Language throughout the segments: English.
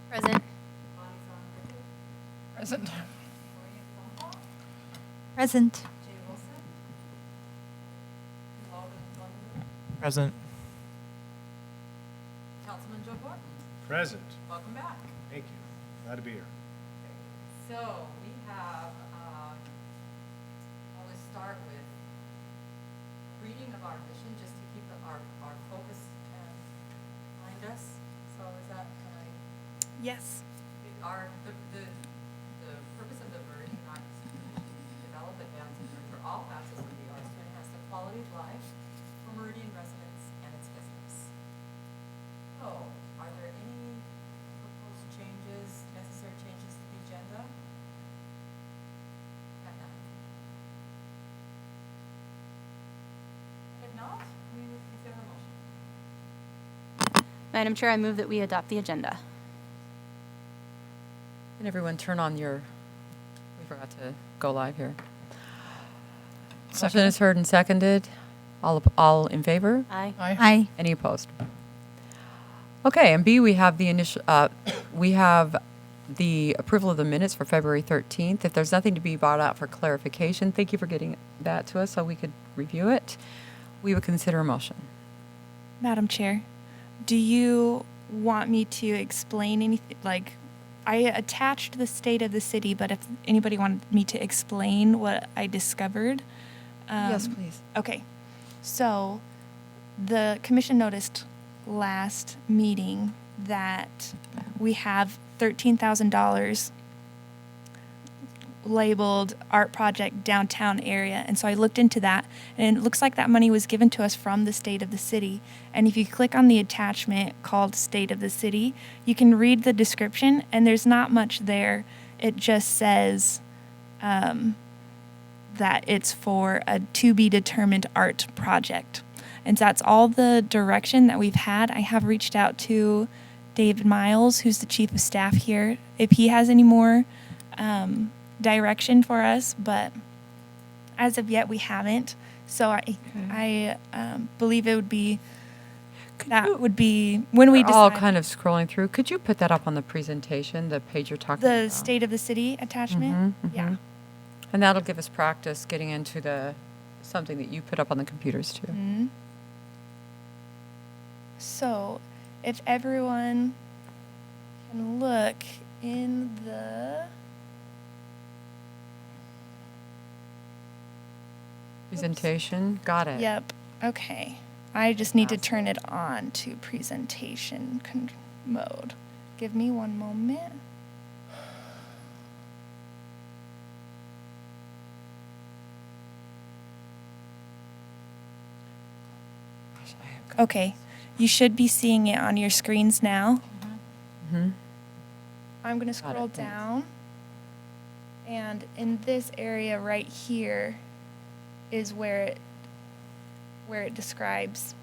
Present. Present. Present. Present. Councilman Joe Gordon, Present. welcome back. Thank you. Glad to be here. So we have, always start with reading of our mission, just to keep our focus behind us. So is that, Yes. the purpose of the Meridian Arts Mission is to develop, advance, and nurture all facets of the arts to enhance the quality of life for Meridian residents and its business. So, are there any proposed changes, necessary changes to the agenda? Got none. If not, we would consider a motion. Madam Chair, I move that we adopt the agenda. Can everyone turn on your, we forgot to go live here. Motion is heard and seconded. All in favor? Aye. Aye. Any opposed? Okay, and B, we have the approval of the minutes for February 13th. If there's nothing to be brought out for clarification, thank you for getting that to us so we could review it. We would consider a motion. Madam Chair, do you want me to explain anything? Like, I attached the state of the city, but if anybody wanted me to explain what I discovered. Yes, please. Okay. So the commission noticed last meeting that we have $13,000 labeled art project downtown area. And so I looked into that, and it looks like that money was given to us from the state of the city. And if you click on the attachment called State of the City, you can read the description, and there's not much there. It just says that it's for a to-be-determined art project. And so that's all the direction that we've had. I have reached out to David Miles, who's the chief of staff here, if he has any more direction for us, but as of yet we haven't. So I believe it would be would be when we We're all decide kind of scrolling through. Could you put that up on the presentation, the page you're talking about? the State of the City attachment. Mhm, Yeah. mhm. And that'll give us practice getting into something that you put up on the computers too. Mhm. So, if everyone can look in the Presentation, got it. Yep. Okay. I just need to turn it on to presentation mode. Give me one moment. Gosh, I have got Okay. You should be seeing it on your screens now. Mhm. I'm going to Got it, scroll thanks. down. And in this area right here is where it describes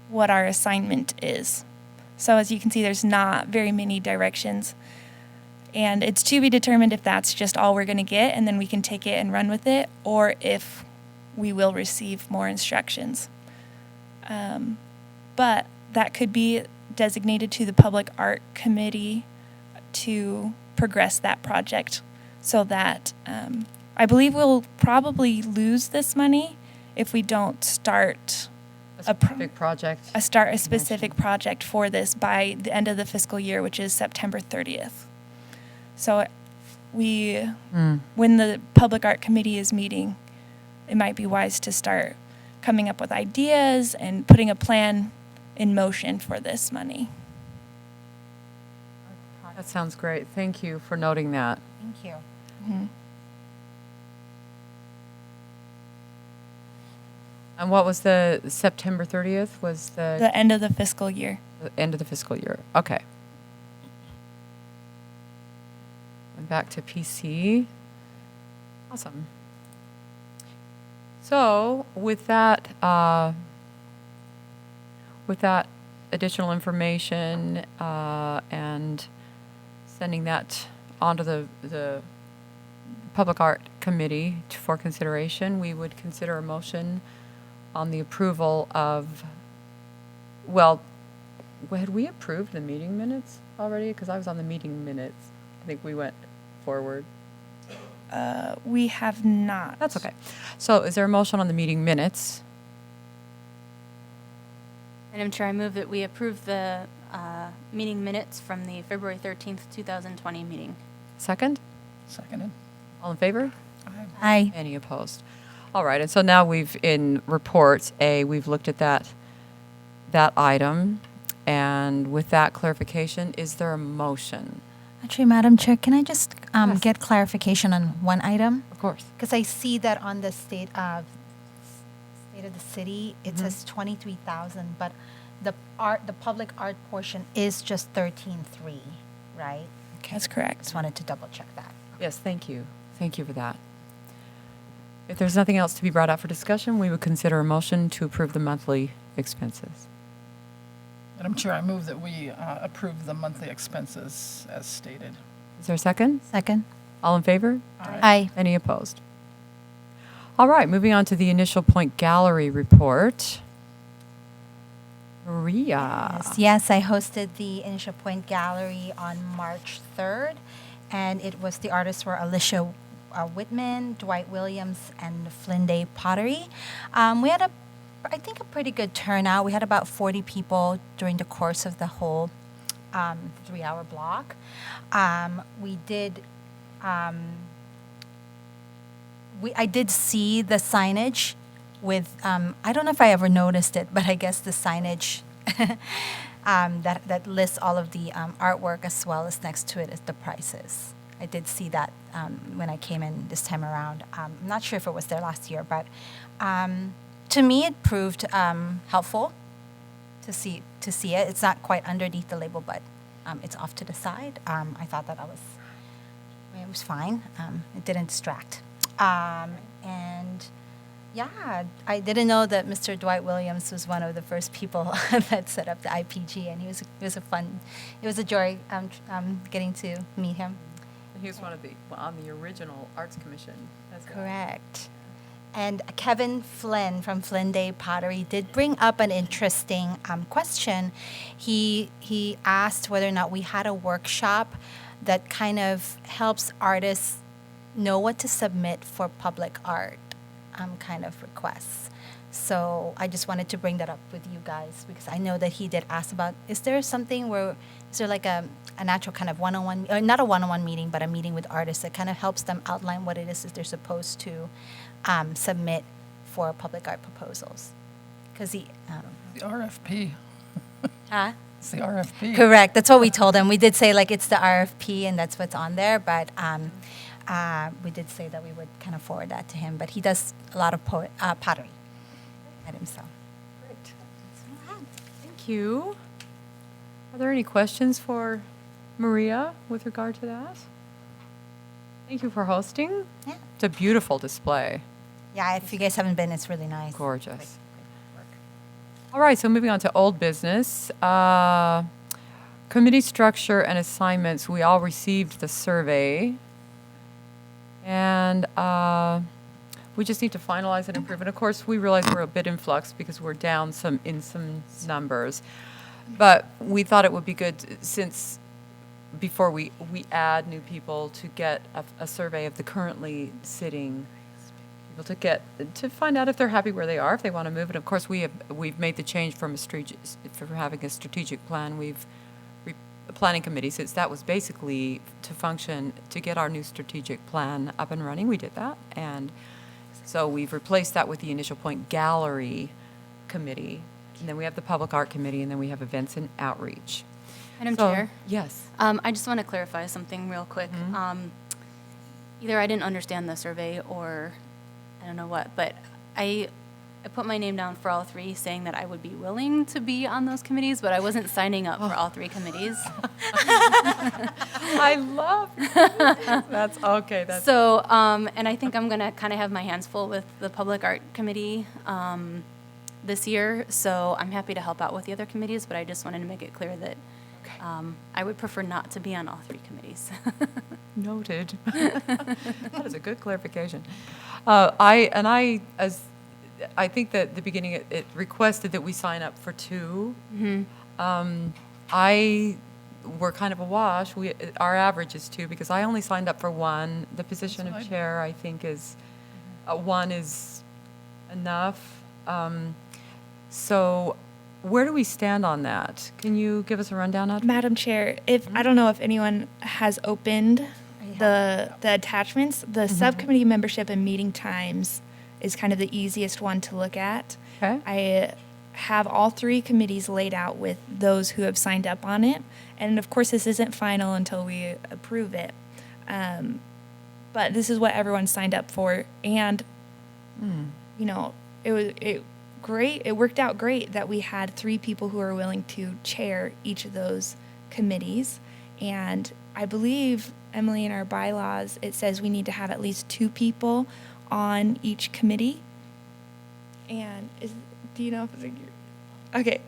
what our assignment is. So as you can see, there's not very many directions. And it's to be determined if that's just all we're going to get and then we can take it and run with it, or if we will receive more instructions. But that could be designated to the Public Art Committee to progress that project, so that I believe we'll probably lose this money if we don't start A specific project. a specific project for this by the end of the fiscal year, which is September 30th. So when the Public Art Committee is meeting, it might be wise to start coming up with ideas and putting a plan in motion for this money. That sounds great. Thank you for noting that. Thank you. Mhm. And what was the September 30th was The end of the fiscal year. the end of the fiscal year? Okay. And back to PC. Awesome. So with that additional information and sending that onto the Public Art Committee for consideration, we would consider a motion on the approval of, well, had we approved the meeting minutes already? Because I was on the meeting minutes. I think we went forward. We have not. That's okay. So is there a motion on the meeting minutes? Madam Chair, I move that we approve the meeting minutes from the February 13th, 2020 meeting. Second? Seconded. All in favor? Aye. Any opposed? All right, and so now in reports A, we've looked at that item, and with that clarification, is there a motion? Actually, Madam Chair, can I just Yes. get clarification on one item? Of course. Because I see that on the state of the city, it says 23,000, but the public art portion is just 13,300, right? That's correct. Just wanted to double check that. Yes, thank you. Thank you for that. If there's nothing else to be brought up for discussion, we would consider a motion to approve the monthly expenses. Madam Chair, I move that we approve the monthly expenses as stated. Is there a second? Second? All in favor? Aye. Any opposed? All right, moving on to the Initial Point Gallery report. Maria. Yes, I hosted the Initial Point Gallery on March 3rd, and the artists were Alicia Whitman, Dwight Williams, and Flynn Day Pottery. We had I think a pretty good turnout. We had about 40 people during the course of the whole 3-hour block. We did. I did see the signage with. I don't know if I ever noticed it, but I guess the signage that lists all of the artwork as well as next to it is the prices. I did see that when I came in this time around. I'm not sure if it was there last year, but to me it proved helpful to see it. It's not quite underneath the label, but it's off to the side. I thought that it was fine. It didn't distract. And yeah, I didn't know that Mr. Dwight Williams was one of the first people that set up the IPG, and it was a joy getting to meet him. He was on the original Arts Commission. Correct. And Kevin Flynn from Flynn Day Pottery did bring up an interesting question. He asked whether or not we had a workshop that kind of helps artists know what to submit for public art kind of requests. So I just wanted to bring that up with you guys because I know that he did ask about, is there like a natural kind of one-on-one, or not a one-on-one meeting, but a meeting with artists that kind of helps them outline what it is that they're supposed to submit for public art proposals? Because The RFP. Huh? It's the RFP. Correct. That's what we told him. We did say like it's the RFP and that's what's on there, but we did say that we would kind of forward that to him. But he does a lot of pottery at himself. Great. Thank you. Are there any questions for Maria with regard to that? Thank you for hosting. Yeah. It's a beautiful display. Yeah, if you guys haven't been, it's really nice. Gorgeous. Great work. All right, so moving on to old business. Committee structure and assignments, we all received the survey. And we just need to finalize and approve. And of course, we realize we're a bit in flux because we're down in some numbers. But we thought it would be good since before we add new people to get a survey of the currently sitting people to find out if they're happy where they are, if they want to move. And of course, we've made the change from having a strategic plan. The planning committee, since that was basically to function to get our new strategic plan up and running, we did that. And so we've replaced that with the Initial Point Gallery Committee. And then we have the Public Art Committee, and then we have Events and Outreach. Madam So- Chair, Yes. I just want to clarify something real quick. Mm-hmm. Either I didn't understand the survey or I don't know what, but I put my name down for all three, saying that I would be willing to be on those committees, but I wasn't signing up for all three committees. I love That's okay. That's So, and I think I'm going to kind of have my hands full with the Public Art Committee this year, so I'm happy to help out with the other committees, but I just wanted to make it clear that I would prefer not to be on all three committees. noted. That is a good clarification. I think that at the beginning it requested that we sign up for two. We're kind of a wash. Our average is 2 because I only signed up for 1. The position That's of fine. chair, I think, is 1 is enough. So where do we stand on that? Can you give us a rundown, Audrey? Madam Chair, if I don't know if anyone has opened the attachments, the subcommittee membership and meeting times is kind of the easiest one to look at. Okay. I have all 3 committees laid out with those who have signed up on it, and of course this isn't final until we approve it. But this is what everyone signed up for, and you know, it worked out great that we had 3 people who are willing to chair each of those committees. And I believe, Emily, in our bylaws, it says we need to have at least 2 people on each committee. And do you know if it's okay?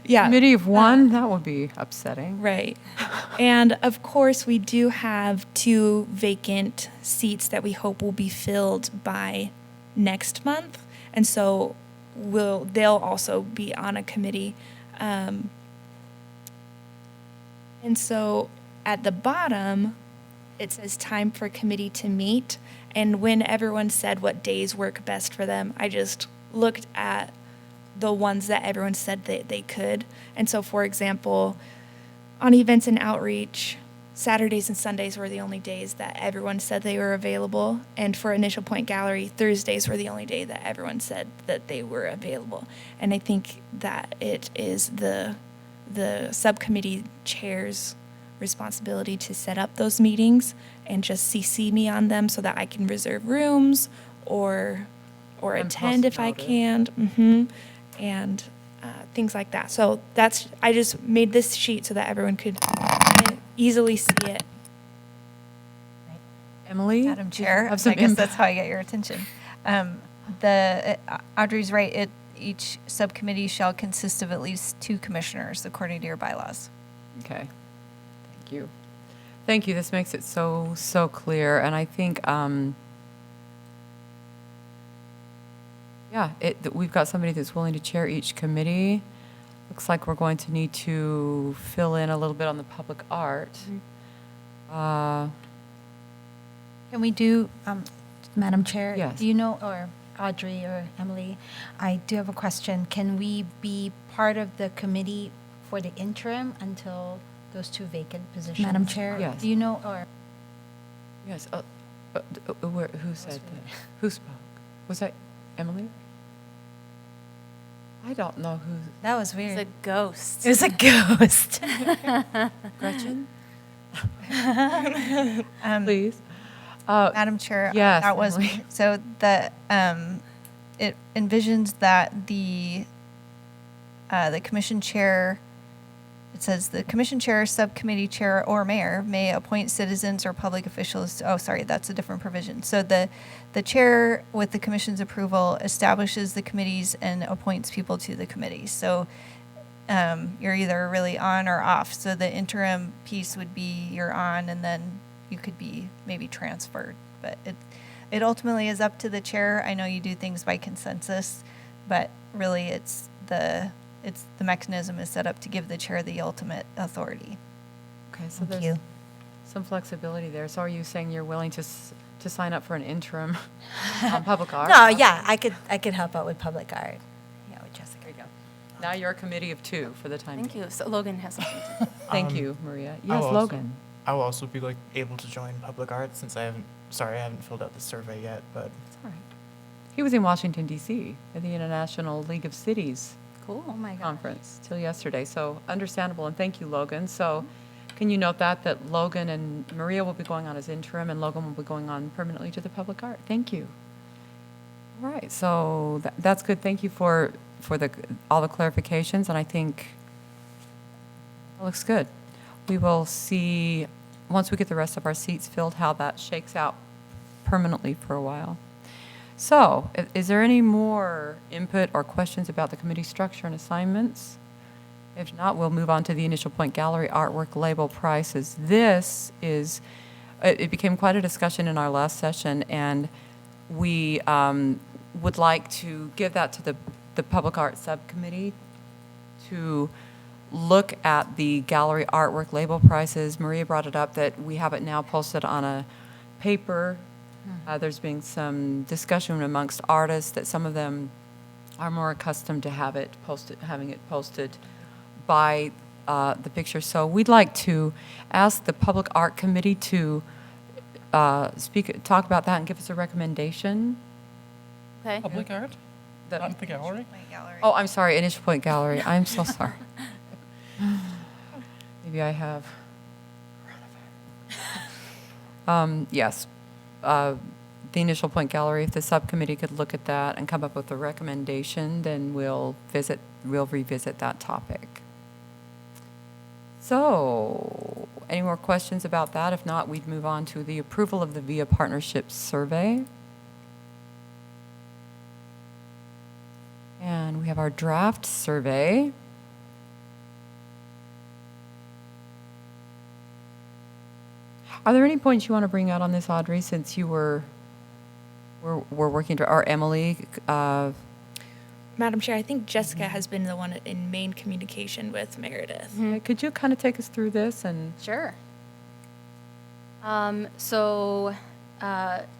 Yeah. Committee of 1, that would be upsetting. Right. And of course, we do have 2 vacant seats that we hope will be filled by next month. And so they'll also be on a committee. And so at the bottom, it says time for committee to meet. And when everyone said what days work best for them, I just looked at the ones that everyone said that they could. And so, for example, on events and outreach, Saturdays and Sundays were the only days that everyone said they were available. And for Initial Point Gallery, Thursdays were the only day that everyone said that they were available. And I think that it is the subcommittee chair's responsibility to set up those meetings and just CC me on them so that I can reserve rooms or And attend if I post can. And things like that. So I just made this sheet so that everyone could easily see it. Emily? Madam did you Chair, have some I guess input? that's how I get your attention. Audrey's right. Each subcommittee shall consist of at least 2 commissioners, according to your bylaws. Okay. Thank you. Thank you. This makes it so clear. And I think, we've got somebody that's willing to chair each committee. Looks like we're going to need to fill in a little bit on the public art. Can we do, Madam Chair? Yes. Do you know, or Audrey or Emily, I do have a question. Can we be part of the committee for the interim until those 2 vacant positions? Madam Chair? Yes. Do you know, or? Yes. Who said that? Who spoke? Was that Emily? I don't know who. That was It's weird. a ghost. It was a ghost. Gretchen? Please. Please. Madam Chair, yes, that was Emily. me. So it envisions that the commission chair. It says the commission chair, subcommittee chair, or mayor may appoint citizens or public officials. Oh, sorry, that's a different provision. So the chair, with the commission's approval, establishes the committees and appoints people to the committees. So you're either really on or off. So the interim piece would be you're on, and then you could be maybe transferred. But it ultimately is up to the chair. I know you do things by consensus, but really it's the mechanism is set up to give the chair the ultimate authority. Okay, so Thank there's you. some flexibility there. So are you saying you're willing to sign up for an interim on public art? No, yeah, I could help out with public art. Yeah, with Jessica. There you go. Now you're a committee of 2 for the time Thank being. you. So Logan has something to Thank Um, you, Maria. I Yes, will Logan. I will also be able to join public art since I haven't filled out the survey yet, but All right. He was in Washington, D.C. at the International League of Cities Cool. Oh my God. conference till yesterday. So understandable, and thank you, Logan. So can you note that Logan and Maria will be going on as interim, and Logan will be going on permanently to the public art? Thank you. All right, so that's good. Thank you for all the clarifications, and I think it looks good. We will see, once we get the rest of our seats filled, how that shakes out permanently for a while. So, is there any more input or questions about the committee structure and assignments? If not, we'll move on to the Initial Point Gallery artwork label prices. This is, it became quite a discussion in our last session, and we would like to give that to the Public Art Subcommittee to look at the gallery artwork label prices. Maria brought it up that we have it now posted on a paper. There's been some discussion amongst artists that some of them are more accustomed to having it posted by the picture. So we'd like to ask the Public Art Committee to talk about that and give us a recommendation. Okay. Public art? The- Not the gallery? Oh, I'm sorry, Initial Point Gallery. I'm so sorry. Maybe I have. Yes. The Initial Point Gallery, if the subcommittee could look at that and come up with a recommendation, then we'll revisit that topic. So, any more questions about that? If not, we'd move on to the approval of the VIA Partnership Survey. And we have our draft survey. Are there any points you want to bring out on this, Audrey, since you were working, or Emily? Madam Chair, I think Jessica has been the one in main communication with Meredith. Could you kind of take us through this and? Sure. So,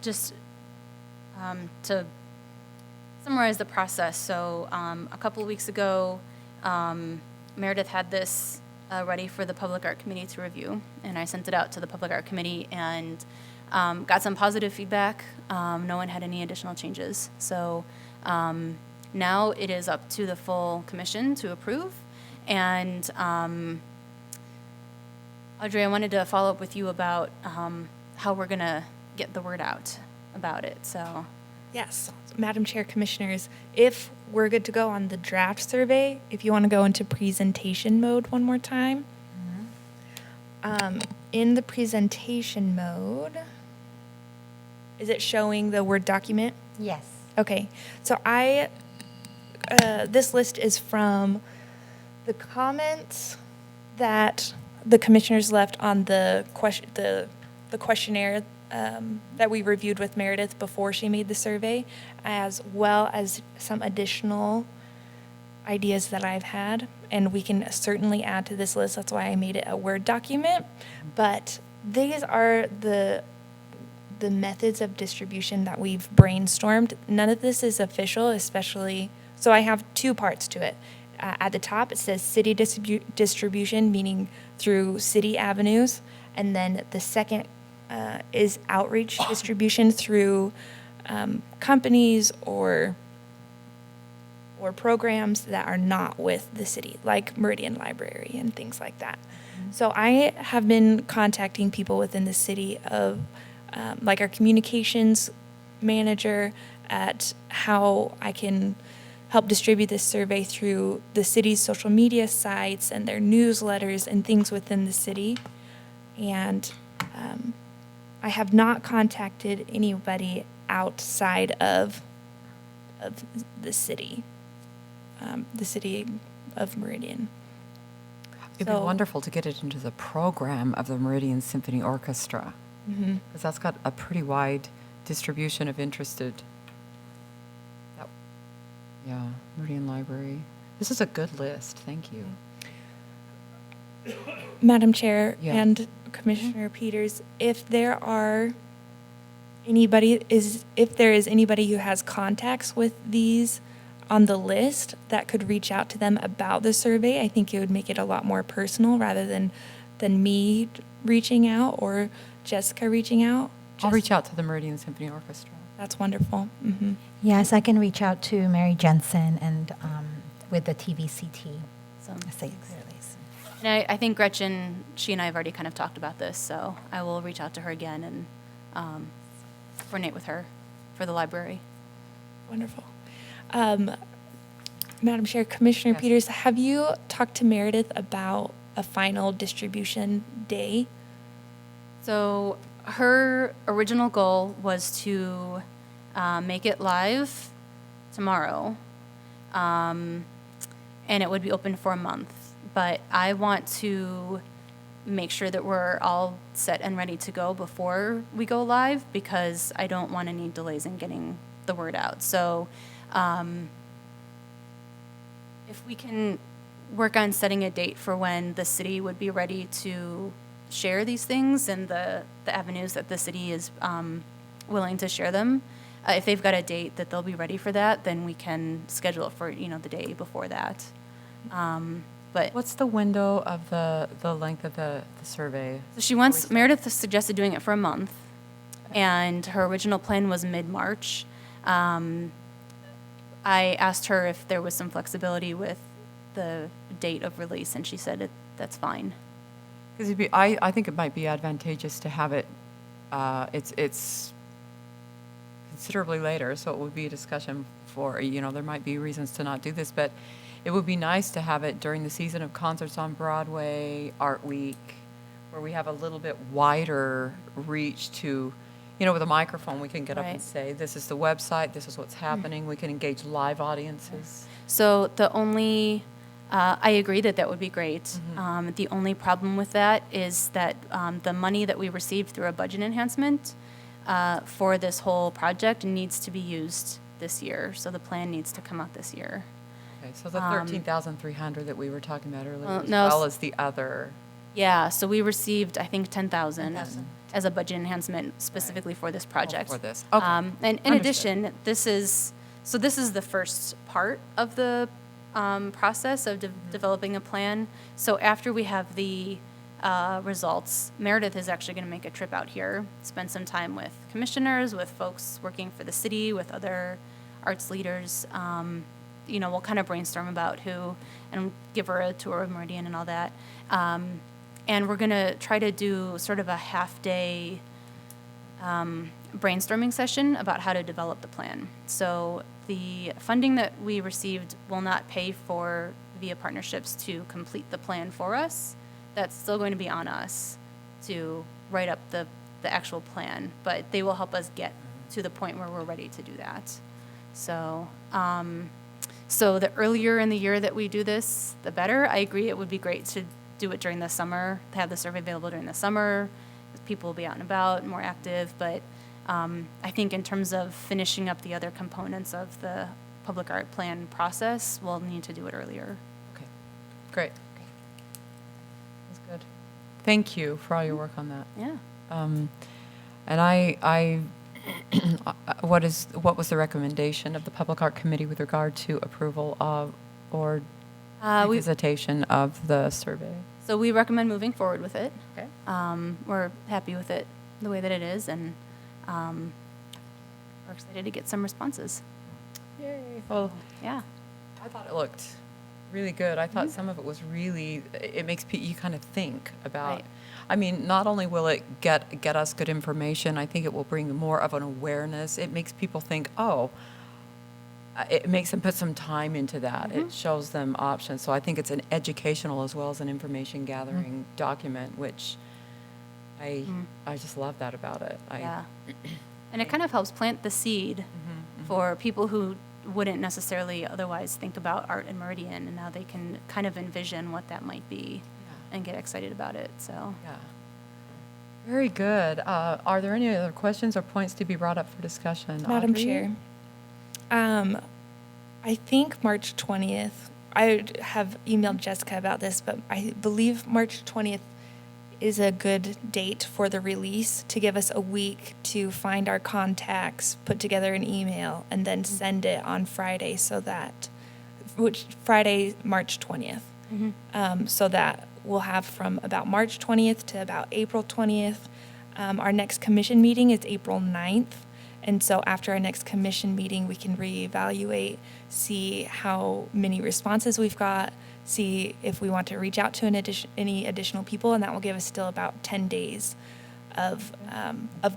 just to summarize the process, so a couple of weeks ago, Meredith had this ready for the Public Art Committee to review, and I sent it out to the Public Art Committee and got some positive feedback. No one had any additional changes. So now it is up to the full commission to approve. And Audrey, I wanted to follow up with you about how we're going to get the word out about it. So. Yes, Madam Chair, Commissioners, if we're good to go on the draft survey, if you want to go into presentation mode one more time. In the presentation mode, is it showing the Word document? Yes. Okay, so this list is from the comments that the commissioners left on the questionnaire that we reviewed with Meredith before she made the survey, as well as some additional ideas that I've had, and we can certainly add to this list. That's why I made it a Word document. But these are the methods of distribution that we've brainstormed. None of this is official, especially, so I have two parts to it. At the top, it says city distribution, meaning through city avenues, and then the second is outreach distribution through companies or programs that are not with the city, like Meridian Library and things like that. So I have been contacting people within the city of, like our communications manager, at how I can help distribute this survey through the city's social media sites and their newsletters and things within the city. And I have not contacted anybody outside of the city of Meridian. It'd be wonderful to get it into the program of the Meridian Symphony Orchestra, because that's got a pretty wide distribution of interested. Yeah, Meridian Library. This is a good list. Thank you. Madam Chair Yes. and Commissioner Peters, if there is anybody who has contacts with these on the list that could reach out to them about the survey, I think it would make it a lot more personal rather than me reaching out or Jessica reaching out. I'll reach out to the Meridian Symphony Orchestra. That's wonderful. Yes, I can reach out to Mary Jensen and with the TVCT. So, Say and I think Gretchen, she and I have already kind of talked about this, so I will reach out to her again and coordinate with her for the library. Wonderful. Madam Chair, Commissioner Yes. Peters, have you talked to Meredith about a final distribution day? So her original goal was to make it live tomorrow, and it would be open for a month. But I want to make sure that we're all set and ready to go before we go live, because I don't want any delays in getting the word out. So if we can work on setting a date for when the city would be ready to share these things and the avenues that the city is willing to share them. If they've got a date that they'll be ready for that, then we can schedule it for, the day before that. But What's the window of the length of the survey? so Meredith suggested doing it for a month, and her original plan was mid-March. I asked her if there was some flexibility with the date of release, and she said that's fine. Because I think it might be advantageous to have it, it's considerably later, so it would be a discussion for, there might be reasons to not do this, but it would be nice to have it during the season of concerts on Broadway, Art Week, where we have a little bit wider reach to, with a microphone, we can get up and Right. say, this is the website, this is what's happening. We can engage live audiences. So the only, I agree that would be great. The only problem with that is that the money that we received through a budget enhancement for this whole project needs to be used this year. So the plan needs to come out this year. Okay, so the 13,300 that we were talking about earlier, Well, as no, well as the other. Yeah, so we received, I think, 10,000 10,000. as a budget enhancement specifically for this project. For this, okay. And in Understood. addition, this is the first part of the process of developing a plan. So after we have the results, Meredith is actually going to make a trip out here, spend some time with commissioners, with folks working for the city, with other arts leaders. We'll kind of brainstorm about who, and give her a tour of Meridian and all that. And we're going to try to do sort of a half-day brainstorming session about how to develop the plan. So the funding that we received will not pay for via partnerships to complete the plan for us. That's still going to be on us to write up the actual plan, but they will help us get to the point where we're ready to do that. So, so the earlier in the year that we do this, the better. I agree it would be great to do it during the summer, to have the survey available during the summer. People will be out and about, more active, but I think in terms of finishing up the other components of the public art plan process, we'll need to do it earlier. Okay, great. That's good. Thank you for all your work on that. Yeah. And I what was the recommendation of the Public Art Committee with regard to approval of or revisitation of the survey? So we recommend moving forward with it. Okay. We're happy with it the way that it is, and we're excited to get some responses. Yay. Well, Yeah. I thought it looked really good. I thought some of it was really, it makes you kind of think about, Right. I mean, not only will it get us good information, I think it will bring more of an awareness. It makes people think, it makes them put some time into that. It shows them options. So I think it's an educational as well as an information gathering document, which I just love that about it. Yeah. And it kind of helps plant the seed for people who wouldn't necessarily otherwise think about art in Meridian, and now they can kind of envision what that might be and get excited about it. So, Yeah. Very good. Are there any other questions or points to be brought up for discussion? Madam Audrey? Chair, I think March 20th, I have emailed Jessica about this, but I believe March 20th is a good date for the release to give us a week to find our contacts, put together an email, and then send it on Friday Friday, March 20th. So that we'll have from about March 20th to about April 20th. Our next commission meeting is April 9th. And so after our next commission meeting, we can reevaluate, see how many responses we've got, see if we want to reach out to any additional people, and that will give us still about 10 days of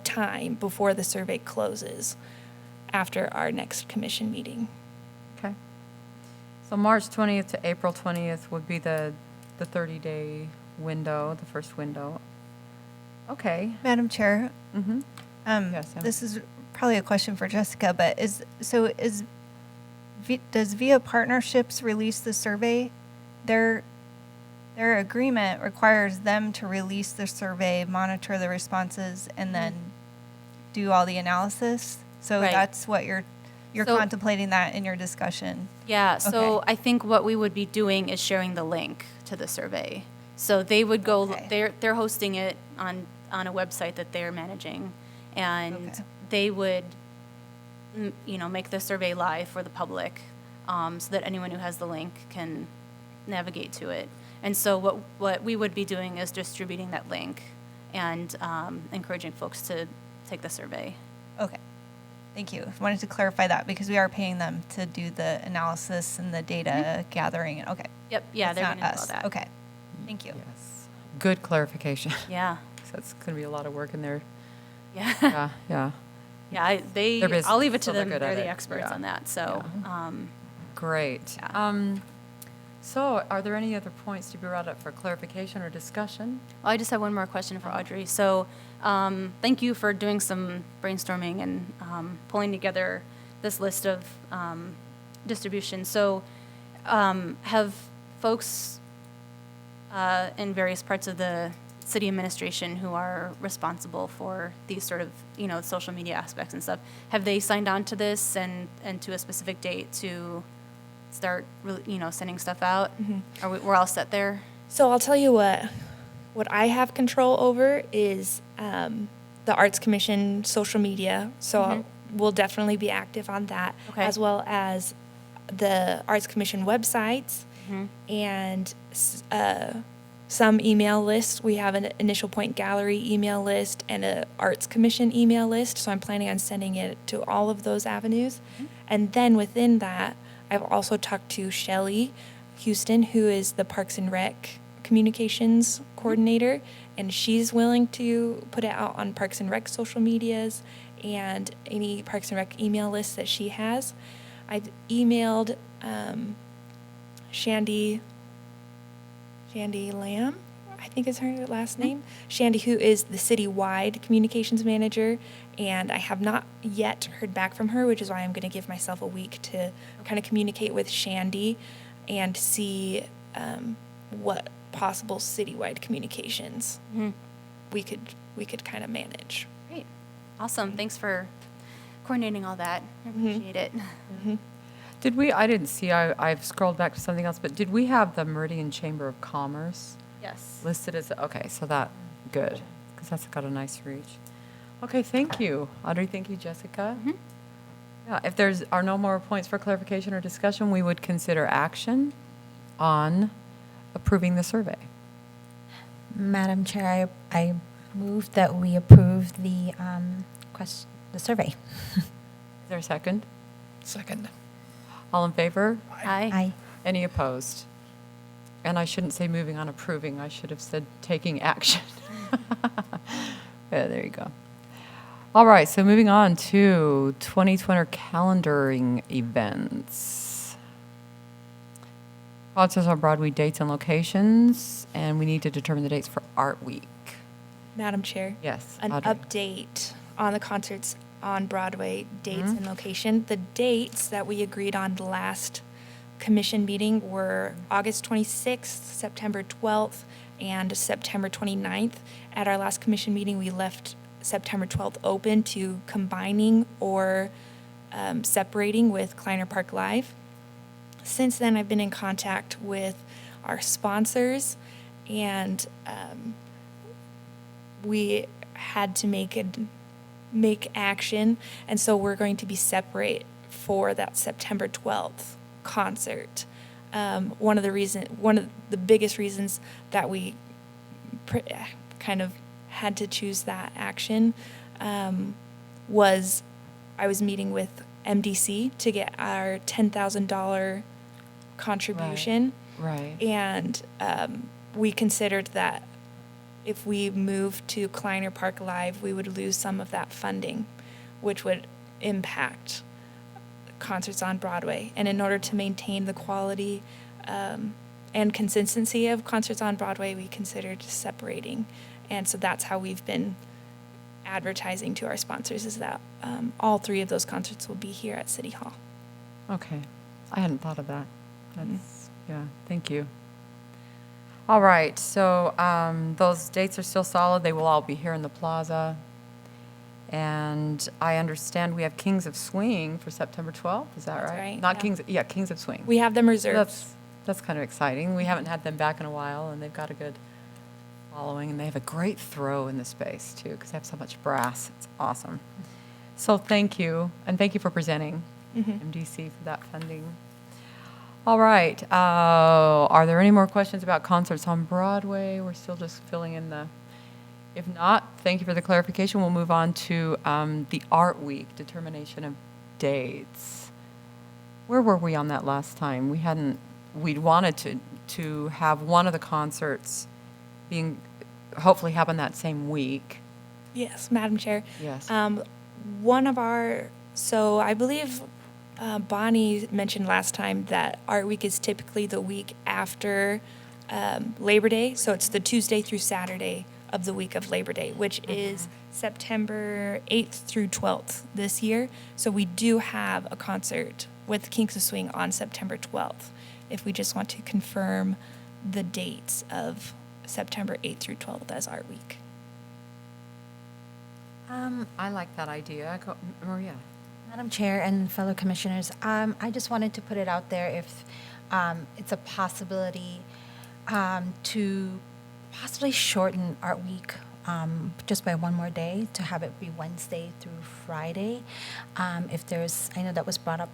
time before the survey closes after our next commission meeting. Okay. So March 20th to April 20th would be the 30-day window, the first window. Okay. Madam Chair, Mm-hmm. Yes, Emma. this is probably a question for Jessica, but does Via Partnerships release the survey? Their agreement requires them to release the survey, monitor the responses, and then do all the analysis. So Right. that's what you're You're So- contemplating that in your discussion. Yeah, so Okay. I think what we would be doing is sharing the link to the survey. So they would go, Okay. they're hosting it on a website that they're managing, and Okay. they would, make the survey live for the public, so that anyone who has the link can navigate to it. And so what we would be doing is distributing that link and encouraging folks to take the survey. Okay. Thank you. I wanted to clarify that because we are paying them to do the analysis and the data gathering. Okay. Yep, yeah, It's they're not gonna do all us. that. Okay. Thank you. Yes. Good clarification. Yeah, So it's going to be a lot of work in there. yeah. Yeah, yeah. Yeah, Their business, I'll leave it to so they're them, good they're at the it. experts Yeah. on that, so, Great. Yeah. So are there any other points to be brought up for clarification or discussion? I just have one more question for Audrey. So, thank you for doing some brainstorming and pulling together this list of distribution. So, have folks in various parts of the city administration who are responsible for these sort of, social media aspects and stuff, have they signed on to this and to a specific date to start, sending stuff out? Are we're all set there? So I'll tell you what I have control over is the Arts Commission social media. So we'll definitely be active on that, Okay. as well as the Arts Commission websites Mm-hmm. and some email lists. We have an Initial Point Gallery email list and a Arts Commission email list. So I'm planning on sending it to all of those avenues. And then within that, I've also talked to Shelley Houston, who is the Parks and Rec communications coordinator, and she's willing to put it out on Parks and Rec social medias and any Parks and Rec email lists that she has. I've emailed Shandy Lamb, I think is her last name. Shandy, who is the citywide communications manager, and I have not yet heard back from her, which is why I'm going to give myself a week to kind of communicate with Shandy and see what possible citywide communications we could kind of manage. Great. Awesome. Thanks for coordinating all that. I appreciate it. Did we, I didn't see, I've scrolled back to something else, but did we have the Meridian Chamber of Commerce Yes. listed as, okay, so that, good, because that's got a nice reach. Okay, thank you. Audrey, thank you, Jessica. Yeah, if there's are no more points for clarification or discussion, we would consider action on approving the survey. Madam Chair, I move that we approve the the survey. Is there a second? Second. All in favor? Hi. Aye. Any opposed? And I shouldn't say moving on approving, I should have said taking action. Yeah, there you go. All right, so moving on to 2020 calendaring events. Concerts on Broadway dates and locations, and we need to determine the dates for Art Week. Madam Chair? Yes, An Audrey. update on the concerts on Broadway, dates and location. The dates that we agreed on the last commission meeting were August 26th, September 12th, and September 29th. At our last commission meeting, we left September 12th open to combining or separating with Kleiner Park Live. Since then, I've been in contact with our sponsors, and we had to make action, and so we're going to be separate for that September 12th concert. One of the biggest reasons that we kind of had to choose that action was I was meeting with MDC to get our $10,000 contribution. Right. And we considered that if we moved to Kleiner Park Live, we would lose some of that funding, which would impact concerts on Broadway. And in order to maintain the quality and consistency of concerts on Broadway, we considered separating. And so that's how we've been advertising to our sponsors, is that all three of those concerts will be here at City Hall. Okay. I hadn't thought of that. That's, yeah, thank you. All right, so those dates are still solid. They will all be here in the plaza. And I understand we have Kings of Swing for September 12th, is that That's right? right, Not yeah. Kings, yeah, Kings of Swing. We have them reserved. That's kind of exciting. We haven't had them back in a while, and they've got a good following, and they have a great throw in the space, too, because they have so much brass. It's awesome. So thank you, and thank you for presenting MDC for that funding. All right. Are there any more questions about concerts on Broadway? We're still just filling in the... If not, thank you for the clarification. We'll move on to the Art Week, determination of dates. Where were we on that last time? We'd wanted to have one of the concerts being, hopefully happen that same week. Yes, Madam Chair. Yes. So I believe Bonnie mentioned last time that Art Week is typically the week after Labor Day. So it's the Tuesday through Saturday of the week of Labor Day, which is September 8th through 12th this year. So we do have a concert with Kings of Swing on September 12th, if we just want to confirm the dates of September 8th through 12th as Art Week. I like that idea. Maria. Madam Chair and fellow commissioners, I just wanted to put it out there if it's a possibility to possibly shorten Art Week just by one more day, to have it be Wednesday through Friday. If there's, I know that was brought up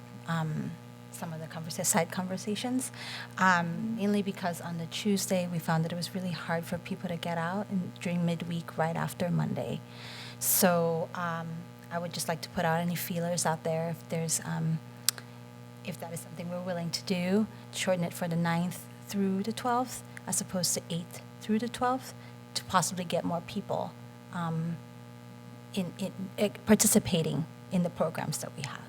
some of the side conversations, mainly because on the Tuesday we found that it was really hard for people to get out during midweek right after Monday. So I would just like to put out any feelers out there if there's if that is something we're willing to do, shorten it for the 9th through the 12th as opposed to 8th through the 12th, to possibly get more people in participating in the programs that we have.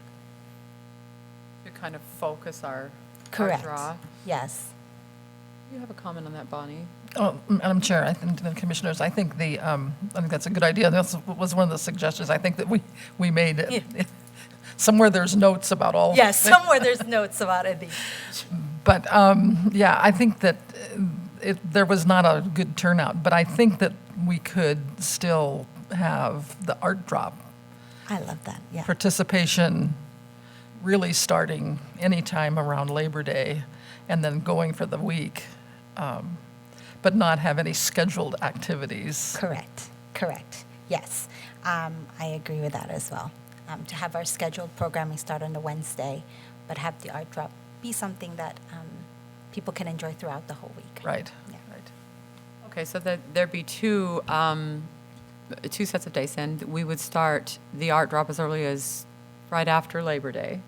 To kind of focus our Correct. draw. Yes. Do you have a comment on that, Bonnie? Oh, Madam Chair, I think, the commissioners, I think that's a good idea. That was one of the suggestions I think that we made. Somewhere there's notes about all. Yes, somewhere there's notes about it. But, yeah, I think that there was not a good turnout, but I think that we could still have the art drop I love that, yeah. participation really starting anytime around Labor Day and then going for the week, but not have any scheduled activities. Correct, yes. I agree with that as well. To have our scheduled programming start on the Wednesday, but have the art drop be something that people can enjoy throughout the whole week. Right, Yeah. right. Okay, so there'd be two sets of days, and we would start the art drop as early as right after Labor Day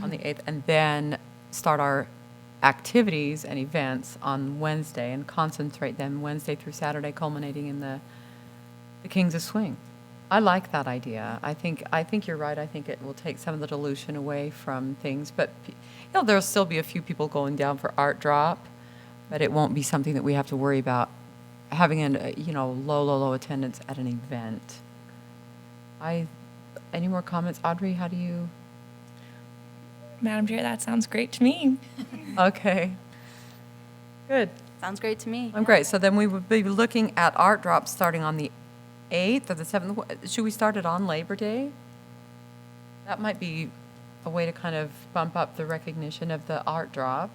on the 8th, and then start our activities and events on Wednesday and concentrate them Wednesday through Saturday, culminating in the Kings of Swing. I like that idea. I think you're right. I think it will take some of the dilution away from things, but there'll still be a few people going down for art drop, but it won't be something that we have to worry about having low attendance at an event. Any more comments? Audrey, how do you? Madam Chair, that sounds great to me. Okay. Good. Sounds great to me. I'm great. So then we would be looking at art drops starting on the 8th or the 7th. Should we start it on Labor Day? That might be a way to kind of bump up the recognition of the art drop.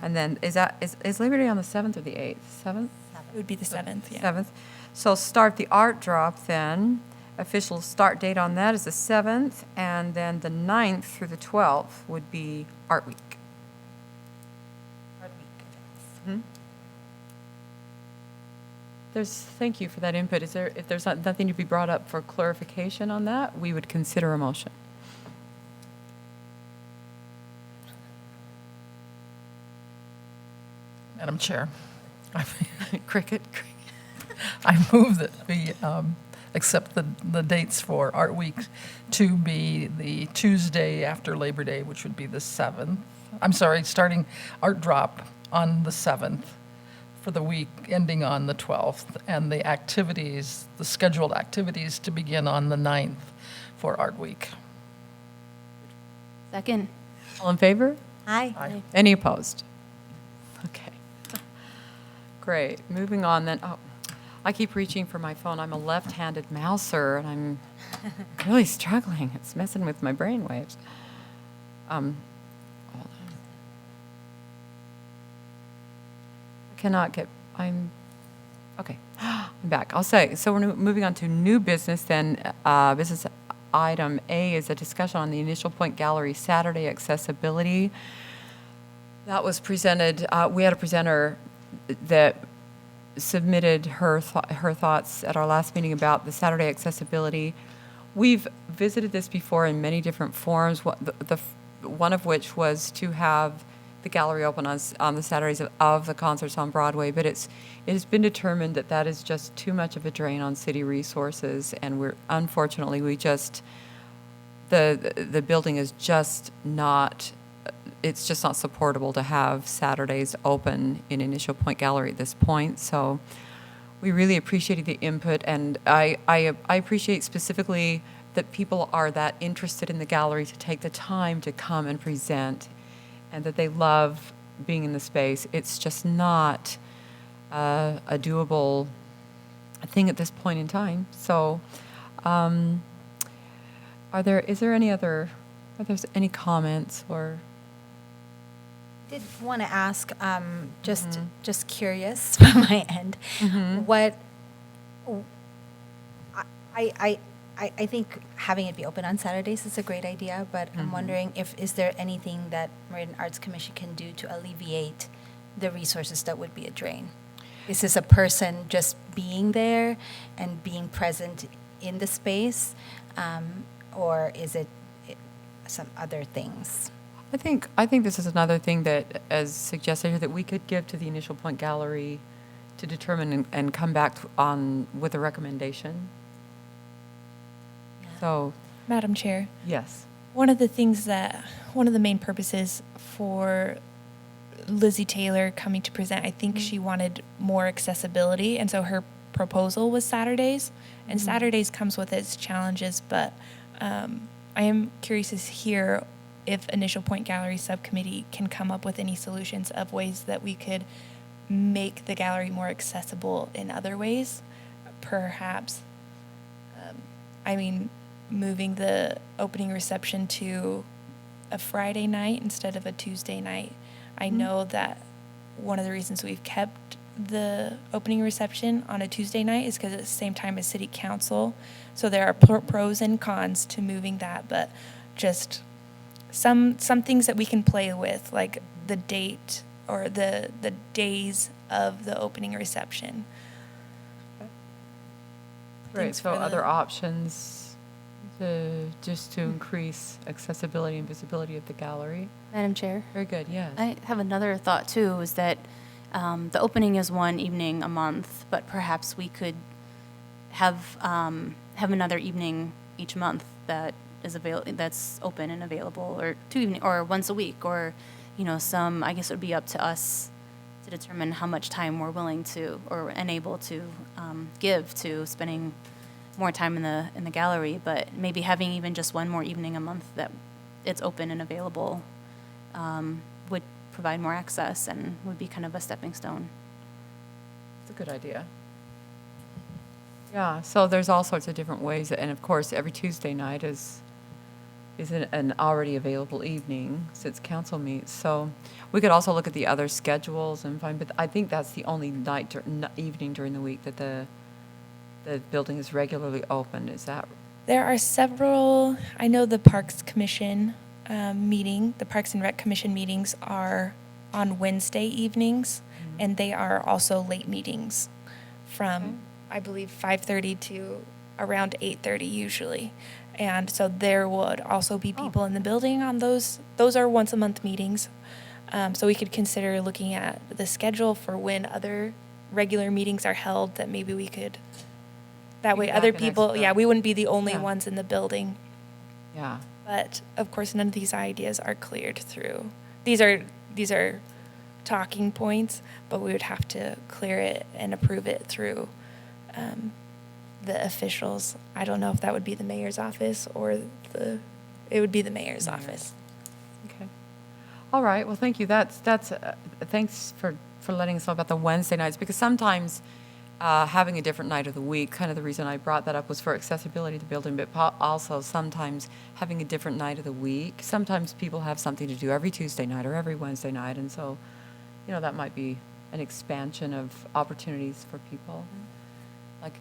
And then is Labor Day on the 7th or the 8th? 7th? It would be the 7th, yeah. 7th. So start the art drop then. Official start date on that is the 7th, and then the 9th through the 12th would be Art Week. Thank you for that input. If there's nothing to be brought up for clarification on that, we would consider a motion. Madam Chair, Cricket. I move that we accept the dates for Art Week to be the Tuesday after Labor Day, which would be the 7th. I'm sorry, starting art drop on the 7th for the week ending on the 12th, and the scheduled activities to begin on the 9th for Art Week. Second. All in favor? Aye. Aye. Any opposed? Okay. Great. Moving on then. Oh, I keep reaching for my phone. I'm a left-handed mouser, and I'm really struggling. It's messing with my brain waves. Hold on. I cannot get, okay, I'm back. I'll say, so we're moving on to new business then. Business item A is a discussion on the Initial Point Gallery Saturday accessibility. That was presented, we had a presenter that submitted her thoughts at our last meeting about the Saturday accessibility. We've visited this before in many different forms, one of which was to have the gallery open on the Saturdays of the concerts on Broadway, but it has been determined that that is just too much of a drain on city resources, and unfortunately, the building is just not, it's just not supportable to have Saturdays open in Initial Point Gallery at this point. So we really appreciated the input, and I appreciate specifically that people are that interested in the gallery to take the time to come and present, and that they love being in the space. It's just not a doable thing at this point in time. So are there any comments or? Did want to ask, just curious from my end, what I think having it be open on Saturdays is a great idea, but I'm wondering is there anything that Meridian Arts Commission can do to alleviate the resources that would be a drain? Is this a person just being there and being present in the space, or is it some other things? I think this is another thing that, as suggested here, that we could give to the Initial Point Gallery to determine and come back on with a recommendation. So, Madam Chair, yes. one of the main purposes for Lizzie Taylor coming to present, I think she wanted more accessibility, and so her proposal was Saturdays, and Saturdays comes with its challenges, but I am curious to hear if Initial Point Gallery Subcommittee can come up with any solutions of ways that we could make the gallery more accessible in other ways. Perhaps, moving the opening reception to a Friday night instead of a Tuesday night. I know that one of the reasons we've kept the opening reception on a Tuesday night is because it's the same time as City Council. So there are pros and cons to moving that, but just some things that we can play with, like the date or the days of the opening reception. Right, Thanks so for other options to increase accessibility and visibility of the gallery. Madam Chair? Very good, yes. I have another thought too, is that the opening is one evening a month, but perhaps we could have another evening each month that is that's open and available, or or once a week, or I guess it would be up to us to determine how much time we're willing to and able to give to spending more time in the gallery, but maybe having even just one more evening a month that it's open and available would provide more access and would be kind of a stepping stone. It's a good idea. Yeah, so there's all sorts of different ways, and of course, every Tuesday night is an already available evening since council meets. So we could also look at the other schedules and find, but I think that's the only evening during the week that the building is regularly open. Is that? There are several. I know the Parks Commission the Parks and Rec Commission meetings are on Wednesday evenings, and they are also late meetings from, I believe, 5:30 to around 8:30 usually. And so there would also be people in the building on those. Those are once a month meetings. So we could consider looking at the schedule for when other regular meetings are held, that maybe we could, that way other people, we wouldn't be the only ones in the building. Yeah. But of course, none of these ideas are cleared through. These are talking points, but we would have to clear it and approve it through the officials. I don't know if that would be the mayor's office or it would be the mayor's office. Okay. All right. Well, thank you. Thanks for letting us know about the Wednesday nights, because sometimes having a different night of the week, kind of the reason I brought that up was for accessibility to the building, but also sometimes having a different night of the week. Sometimes people have something to do every Tuesday night or every Wednesday night, and so, that might be an expansion of opportunities for people. Like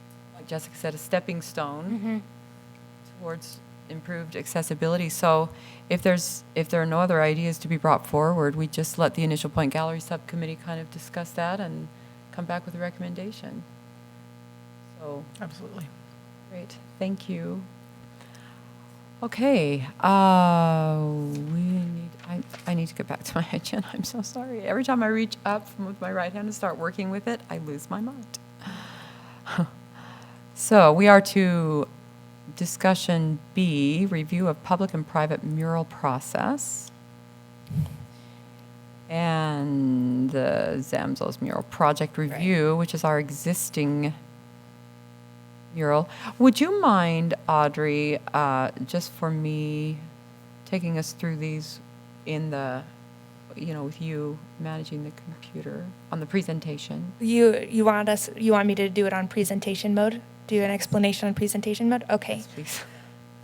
Jessica said, a stepping stone towards improved accessibility. So if there are no other ideas to be brought forward, we just let the initial point gallery subcommittee kind of discuss that and come back with a recommendation. So Absolutely. great, thank you. Okay, I need to get back to my agenda. I'm so sorry. Every time I reach up with my right hand and start working with it, I lose my mind. So we are to discussion B, review of public and private mural process. And the Zamzows mural project review, which is our existing mural. Would you mind, Audrey, just for me, taking us through these in the, with you managing the computer on the presentation? You want me to do it on presentation mode? Do an explanation on presentation mode? Okay. Yes, please.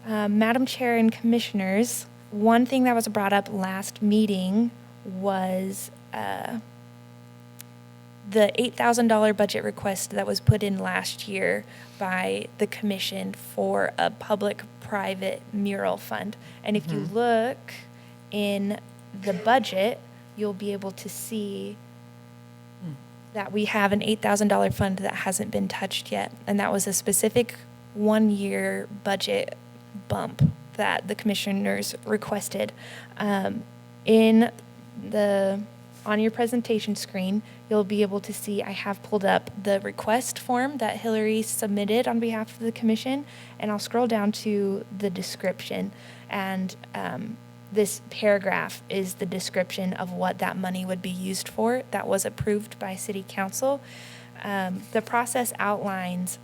Madam Chair and Commissioners, one thing that was brought up last meeting was the $8,000 budget request that was put in last year by the commission for a public-private mural fund. And if you look in the budget, you'll be able to see that we have an $8,000 fund that hasn't been touched yet. And that was a specific one-year budget bump that the commissioners requested. On your presentation screen, you'll be able to see I have pulled up the request form that Hillary submitted on behalf of the commission, and I'll scroll down to the description. And this paragraph is the description of what that money would be used for that was approved by City Council. The process outlines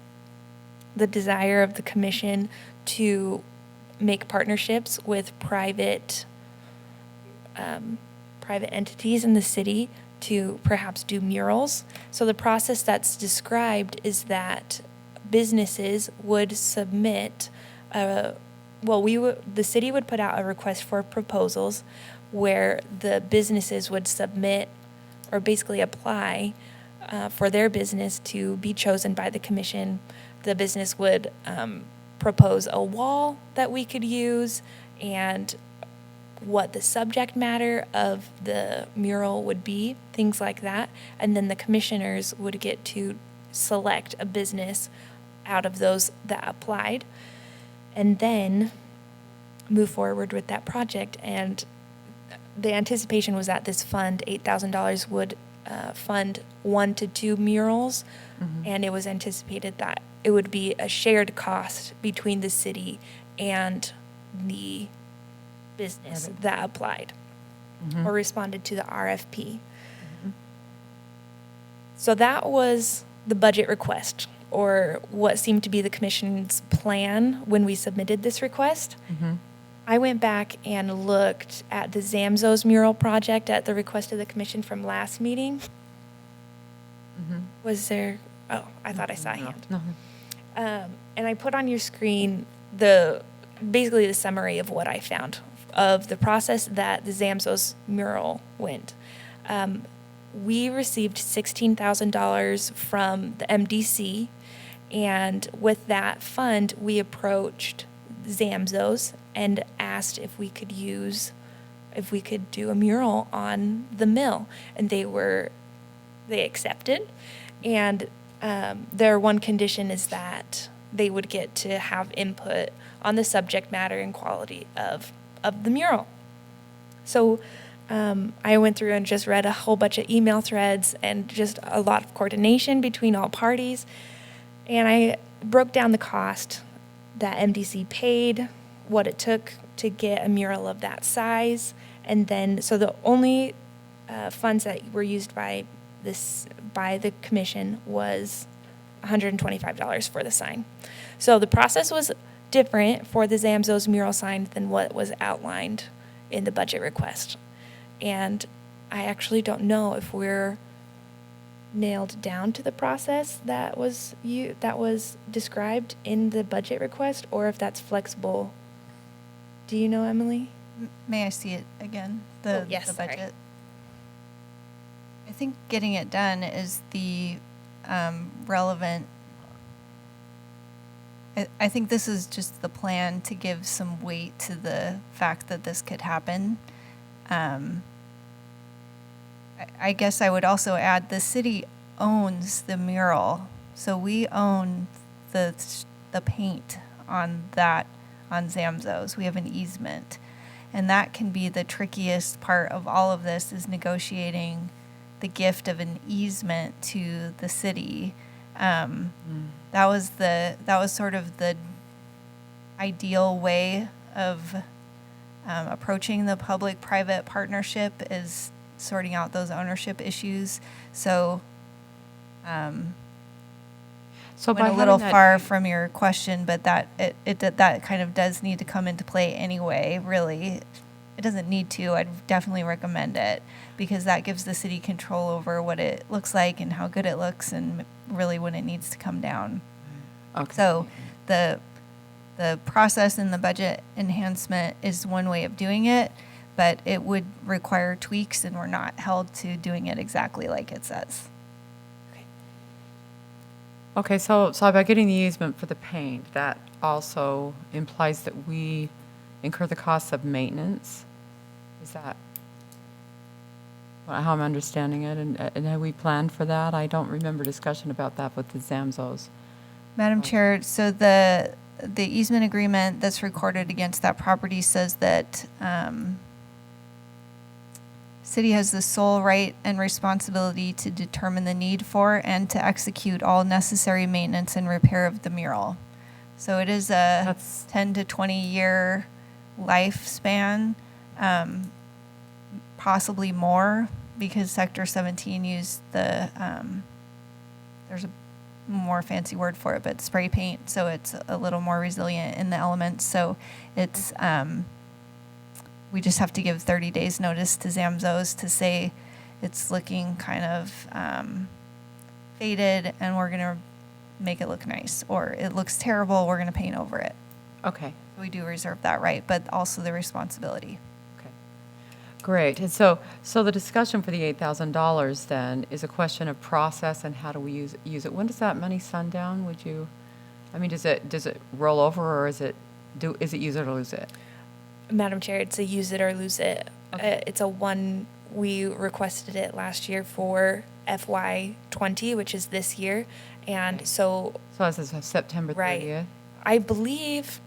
the desire of the commission to make partnerships with private entities in the city to perhaps do murals. So the process that's described is that businesses would submit the city would put out a request for proposals where the businesses would submit or basically apply for their business to be chosen by the commission. The business would propose a wall that we could use and what the subject matter of the mural would be, things like that. And then the commissioners would get to select a business out of those that applied and then move forward with that project. And the anticipation was that this fund, $8,000, would fund 1 to 2 murals. And it was anticipated that it would be a shared cost between the city and the business that applied or responded to the RFP. So that was the budget request, or what seemed to be the commission's plan when we submitted this request. I went back and looked at the Zamzows mural project at the request of the commission from last meeting. Was there? Oh, I thought I saw a hand. And I put on your screen basically the summary of what I found of the process that the Zamzows mural went. We received $16,000 from the MDC, and with that fund, we approached Zamzows and asked if we could do a mural on the mill, and they accepted. And their one condition is that they would get to have input on the subject matter and quality of the mural. So I went through and just read a whole bunch of email threads and just a lot of coordination between all parties. And I broke down the cost that MDC paid, what it took to get a mural of that size. And then, so the only funds that were used by the commission was $125 for the sign. So the process was different for the Zamzows mural sign than what was outlined in the budget request. And I actually don't know if we're nailed down to the process that was described in the budget request, or if that's flexible. Do you know, Emily? May I see it again? Oh, yes, The sorry. budget. I think getting it done is the relevant. I think this is just the plan to give some weight to the fact that this could happen. I guess I would also add the city owns the mural, so we own the paint on that on Zamzo's. We have an easement, and that can be the trickiest part of all of this is negotiating the gift of an easement to the city. That was sort of the ideal way of approaching the public-private partnership is sorting out those ownership issues. So, So went by a little having that- far from your question, but that that kind of does need to come into play anyway. Really, it doesn't need to. I'd definitely recommend it because that gives the city control over what it looks like and how good it looks, and really when it needs to come down. Okay. So, the process and the budget enhancement is one way of doing it, but it would require tweaks, and we're not held to doing it exactly like it says. Okay, so by getting the easement for the paint, that also implies that we incur the costs of maintenance? Is that how I'm understanding it? And have we planned for that? I don't remember discussion about that with the Zamzos. Madam Chair, so the easement agreement that's recorded against that property says that city has the sole right and responsibility to determine the need for and to execute all necessary maintenance and repair of the mural. So it is a That's- 10 to 20 year lifespan, possibly more, because Sector 17 used the, there's a more fancy word for it, but spray paint, so it's a little more resilient in the elements. So it's, we just have to give 30 days notice to Zamzo's to say it's looking kind of faded and we're going to make it look nice, or it looks terrible, we're going to paint over it. Okay, We do reserve that right, but also the responsibility. okay. Great. And so the discussion for the $8,000 then is a question of process and how do we use it? When does that money sundown? Would you, I mean, does it roll over, or is it use it or lose it? Madam Chair, it's a use it or lose it. Okay. It's a one, we requested it last year for FY20, which is this year. And Okay. so So as of September 30th? Right. I believe,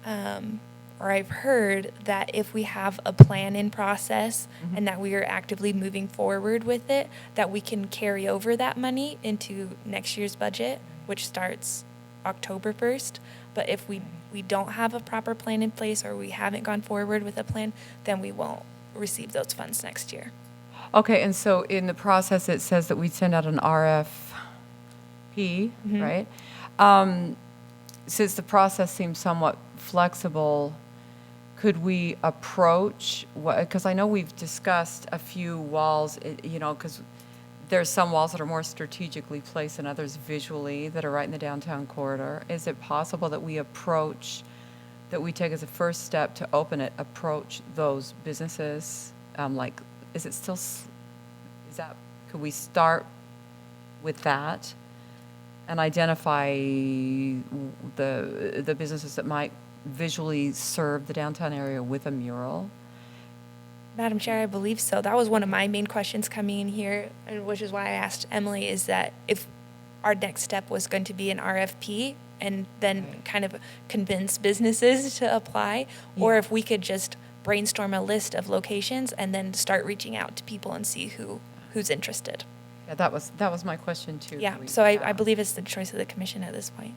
or I've heard that if we have a plan in process Mhm. and that we are actively moving forward with it, that we can carry over that money into next year's budget, which starts October 1st. But if we don't have a proper plan in place, or we haven't gone forward with a plan, then we won't receive those funds next year. Okay, and so in the process, it says that we send out an RFP, Mhm. right? Since the process seems somewhat flexible, could we approach, because I know we've discussed a few walls, because there's some walls that are more strategically placed and others visually that are right in the downtown corridor. Is it possible that we take as a first step to open it, approach those businesses? Could we start with that and identify the businesses that might visually serve the downtown area with a mural? Madam Chair, I believe so. That was one of my main questions coming in here, and which is why I asked Emily, is that if our next step was going to be an RFP and then Right. kind of convince businesses to apply, or Yeah. if we could just brainstorm a list of locations and then start reaching out to people and see who's interested. Yeah, that was my question too. Yeah, Can we- so I believe it's the choice of the commission at this point.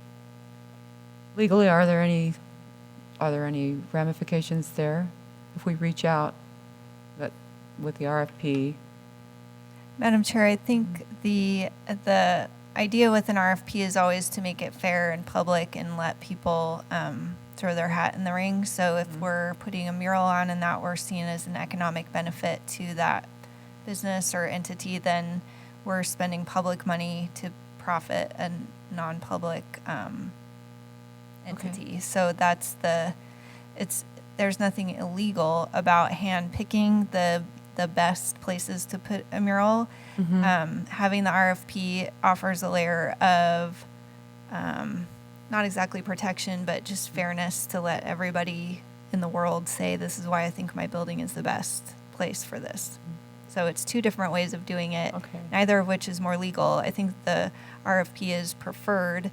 Legally, are there any ramifications there if we reach out with the RFP? Madam Chair, I think the idea with an RFP is always to make it fair and public and let people throw their hat in the ring. So if Mhm. we're putting a mural on and that we're seeing as an economic benefit to that business or entity, then we're spending public money to profit a non-public entity. So that's there's nothing illegal about hand-picking the best places to put a mural. Having the RFP offers a layer of not exactly protection, but just fairness to let everybody in the world say, this is why I think my building is the best place for this. So it's two different ways of doing it, Okay. neither of which is more legal. I think the RFP is preferred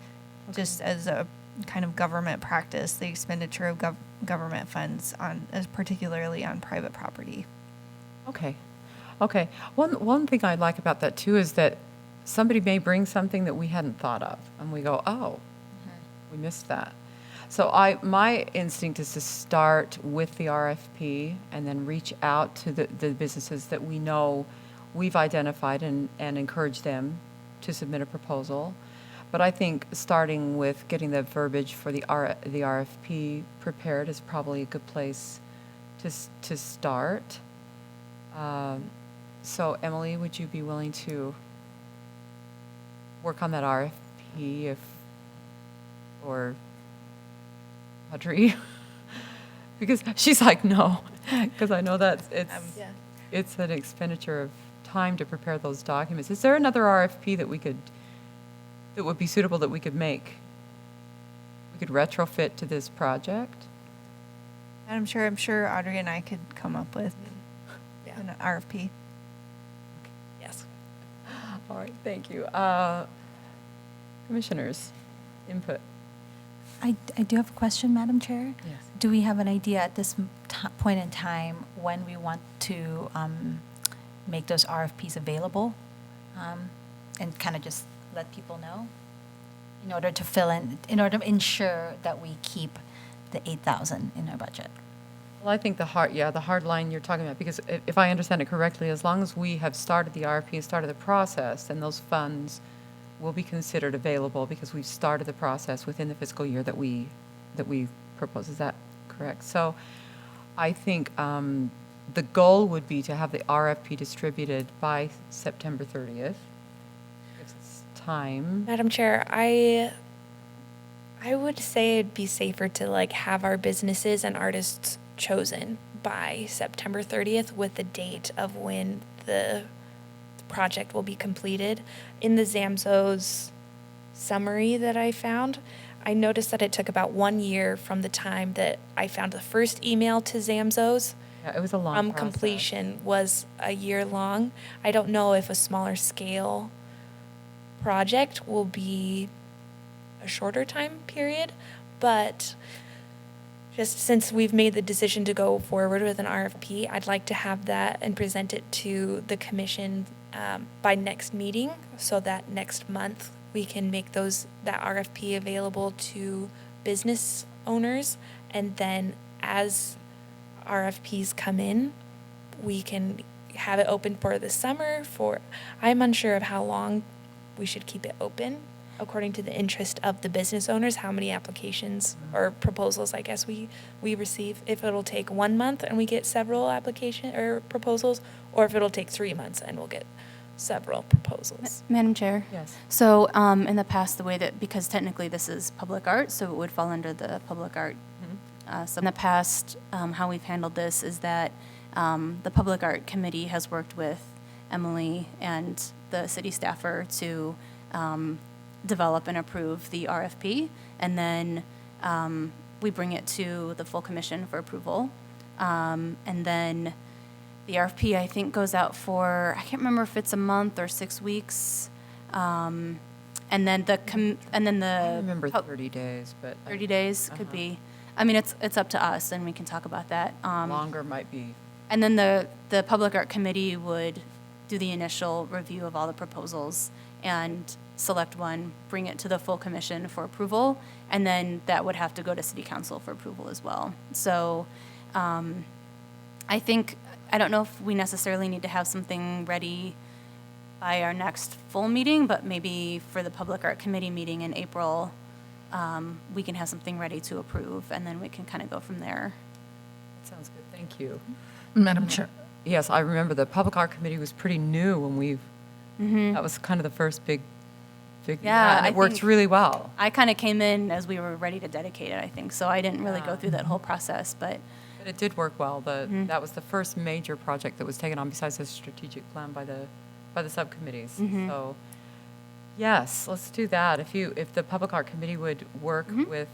just as a kind of government practice, the expenditure of government funds particularly on private property. Okay. Okay. One thing I like about that too is that somebody may bring something that we hadn't thought of, and we go, oh, we missed that. So my instinct is to start with the RFP and then reach out to the businesses that we know we've identified and encourage them to submit a proposal. But I think starting with getting the verbiage for the RFP prepared is probably a good place to start. So Emily, would you be willing to work on that RFP or Audrey? Because she's like, no, because I know that it's an expenditure of time to prepare those documents. Is there another RFP that would be suitable that we could make? We could retrofit to this project? And I'm sure Audrey and I could come up with an RFP. Yes. All right, thank you. Commissioners, input. I do have a question, Madam Chair. Yes. Do we have an idea at this point in time when we want to make those RFPs available? And kind of just let people know in order to ensure that we keep the 8,000 in our budget. Well, I think the hard line you're talking about, because if I understand it correctly, as long as we have started the RFP and started the process, then those funds will be considered available because we've started the process within the fiscal year that we propose. Is that correct? So I think the goal would be to have the RFP distributed by September 30th. If it's time. Madam Chair, I would say it'd be safer to have our businesses and artists chosen by September 30th with the date of when the project will be completed. In the ZAMZO's summary that I found, I noticed that it took about 1 year from the time that I found the first email to ZAMZO's. Yeah, it was a long From process. completion was a year long. I don't know if a smaller scale project will be a shorter time period, but just since we've made the decision to go forward with an RFP, I'd like to have that and present it to the commission by next meeting, so that next month we can make that RFP available to business owners, and then as RFPs come in, we can have it open for the summer. I'm unsure of how long we should keep it open according to the interest of the business owners, how many applications or proposals, I guess, we receive, if it'll take 1 month and we get several application or proposals, or if it'll take 3 months and we'll get several proposals. Madam Chair? Yes. So in the past, the way that, because technically this is public art, so it would fall under the public art. So in the past, how we've handled this is that the Public Art Committee has worked with Emily and the city staffer to develop and approve the RFP, and then we bring it to the full commission for approval. And then the RFP, I think, goes out for, I can't remember if it's a month or 6 weeks. And then I remember 30 days, but 30 days could be. I mean, it's up to us, and we can talk about that. longer might be. And then the Public Art Committee would do the initial review of all the proposals and select one, bring it to the full commission for approval, and then that would have to go to city council for approval as well. So I think, I don't know if we necessarily need to have something ready by our next full meeting, but maybe for the Public Art Committee meeting in April, we can have something ready to approve, and then we can kind of go from there. That sounds good, thank you. Madam Chair. Yes, I remember the Public Art Committee was pretty new when That was kind of the first big, Yeah, and I it worked think- really well. I kind of came in as we were ready to dedicate it, I think, so I didn't really go Yeah. through that whole process, but But it did work well. That was the first major project that was taken on besides the strategic plan by the subcommittees. So, yes, let's do that. If the Public Art Committee would work with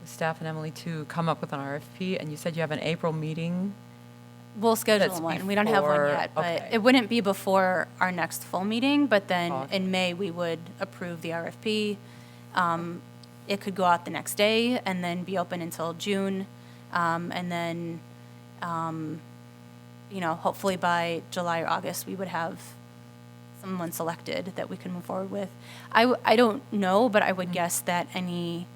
staff and Emily to come up with an RFP, and you said you have an April meeting. we'll schedule That's one. We don't have one before- yet, but okay. it wouldn't be before our next full meeting, but then Okay. in May, we would approve the RFP. It could go out the next day and then be open until June. And then, hopefully by July or August, we would have someone selected that we can move forward with. I don't know, but I would guess that any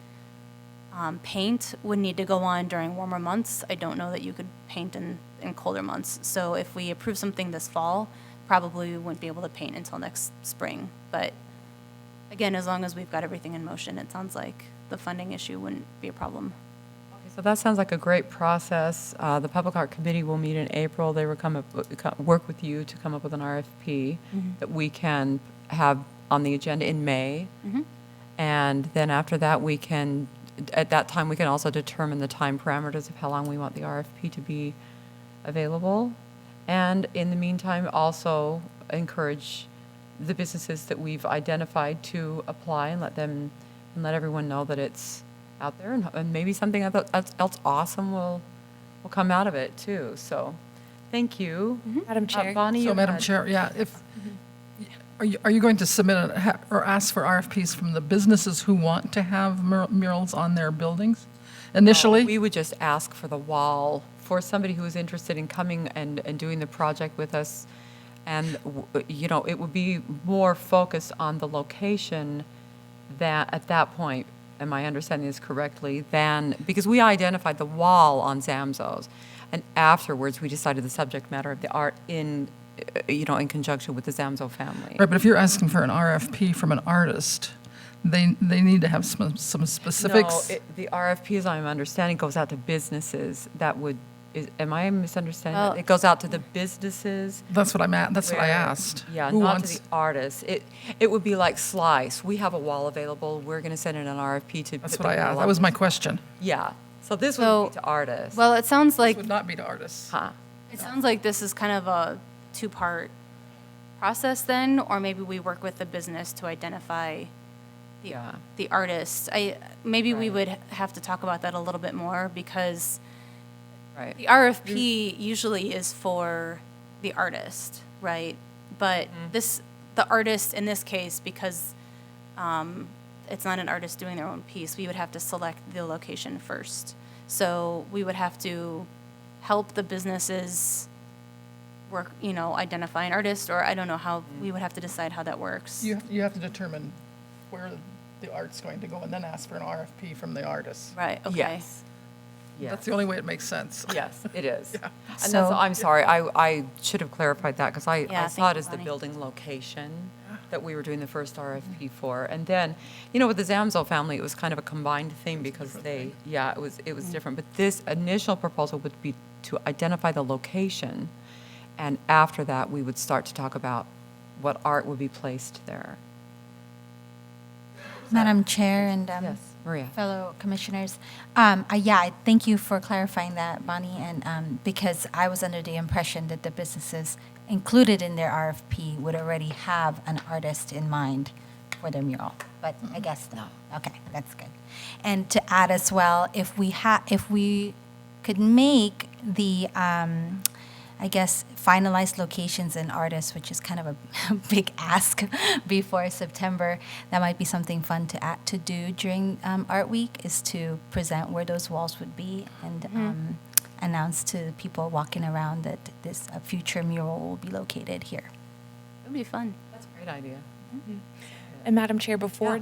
paint would need to go on during warmer months. I don't know that you could paint in colder months. So if we approve something this fall, probably we wouldn't be able to paint until next spring. But again, as long as we've got everything in motion, it sounds like the funding issue wouldn't be a problem. So that sounds like a great process. The Public Art Committee will meet in April. They will work with you to come up with an RFP that we can have on the agenda in May. And then after that, at that time, we can also determine the time parameters of how long we want the RFP to be available. And in the meantime, also encourage the businesses that we've identified to apply and let everyone know that it's out there, and maybe something else awesome will come out of it too. So, thank you, Madam Chair. Bonnie. So, you Madam had- Chair, yeah, are you going to submit or ask for RFPs from the businesses who want to have murals on their buildings initially? We would just ask for the wall for somebody who is interested in coming and doing the project with us. And, it would be more focused on the location that, at that point, am I understanding this correctly, because we identified the wall on Zamzows. And afterwards, we decided the subject matter of the art in conjunction with the Zamzo family. Right, but if you're asking for an RFP from an artist, they need to have some specifics. No, the RFP, as I'm understanding, goes out to businesses am I misunderstanding? Well- It goes out to the businesses. That's what that's what I where- asked. Yeah, Who not wants- to the artists. It would be like Slice. We have a wall available. We're going to send in an RFP to. That's put what I the asked. wall That up. was my question. Yeah. So this So- would be to artists. Well, it sounds This like would not be to artists. It sounds like this is kind of a two-part process then, or maybe we work with the business to identify Yeah. the artist. Maybe we Right. would have to talk about that a little bit more because Right. the RFP usually is for the artist, right? But the artist in this case, because it's not an artist doing their own piece, we would have to select the location first. So we would have to help the businesses work, identify an artist, or I don't know how, we would have to decide how that works. You have to determine where the art's going to go and then ask for an RFP from the artist. Right, okay. Yes. That's the only way it makes sense. Yes, it is. Yeah. And So- I'm sorry, I should have clarified that because I Yeah, saw thank it you, as the Bonnie. building location that we were doing the first RFP for. And then, with the Zamzo family, it was kind of a combined thing because it was different. But this initial proposal would be to identify the location, and after that, we would start to talk about what art would be placed there. Madam Chair and Yes, Maria. fellow commissioners, I thank you for clarifying that, Bonnie, and because I was under the impression that the businesses included in their RFP would already have an artist in mind for their mural, but I guess no. Okay, that's good. And to add as well, if we could make the I guess, finalize locations and artists, which is kind of a big ask before September. That might be something fun to do during Art Week, is to present where those walls would be and announce to people walking around that this future mural will be located here. It would be fun. That's a great idea. And Madam Chair, before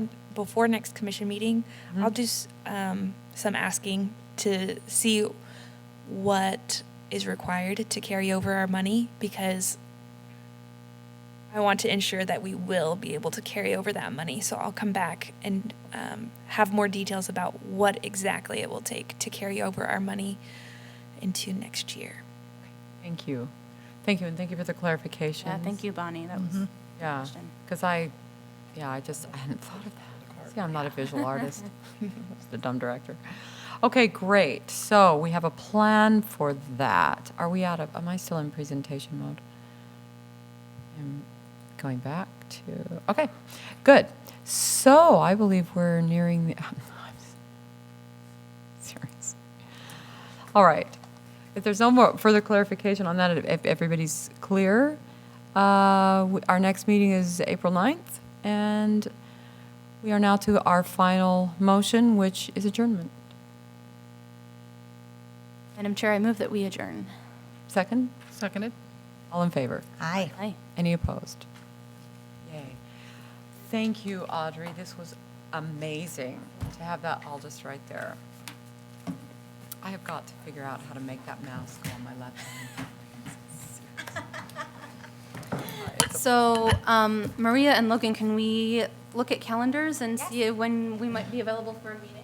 next commission meeting, Mm-hmm. I'll do some asking to see what is required to carry over our money, because I want to ensure that we will be able to carry over that money. So I'll come back and have more details about what exactly it will take to carry over our money into next year. Thank you. Thank you, and thank you for the clarification. Yeah, thank you, Bonnie. That was, Yeah, question. because I hadn't thought of that. See, I'm not a visual artist. Just a dumb director. Okay, great. So we have a plan for that. Am I still in presentation mode? I'm going back to, okay, good. So I believe we're nearing the, I'm serious. All right. If there's no more further clarification on that, if everybody's clear, our next meeting is April 9th, and we are now to our final motion, which is adjournment. Madam Chair, I move that we adjourn. Second? Seconded? All in favor? Aye. Aye. Any opposed? Yay. Thank you, Audrey. This was amazing to have that all just right there. I have got to figure out how to make that mouse go on my left hand. So, Maria and Logan, can we look at calendars and see when we might be available for a meeting?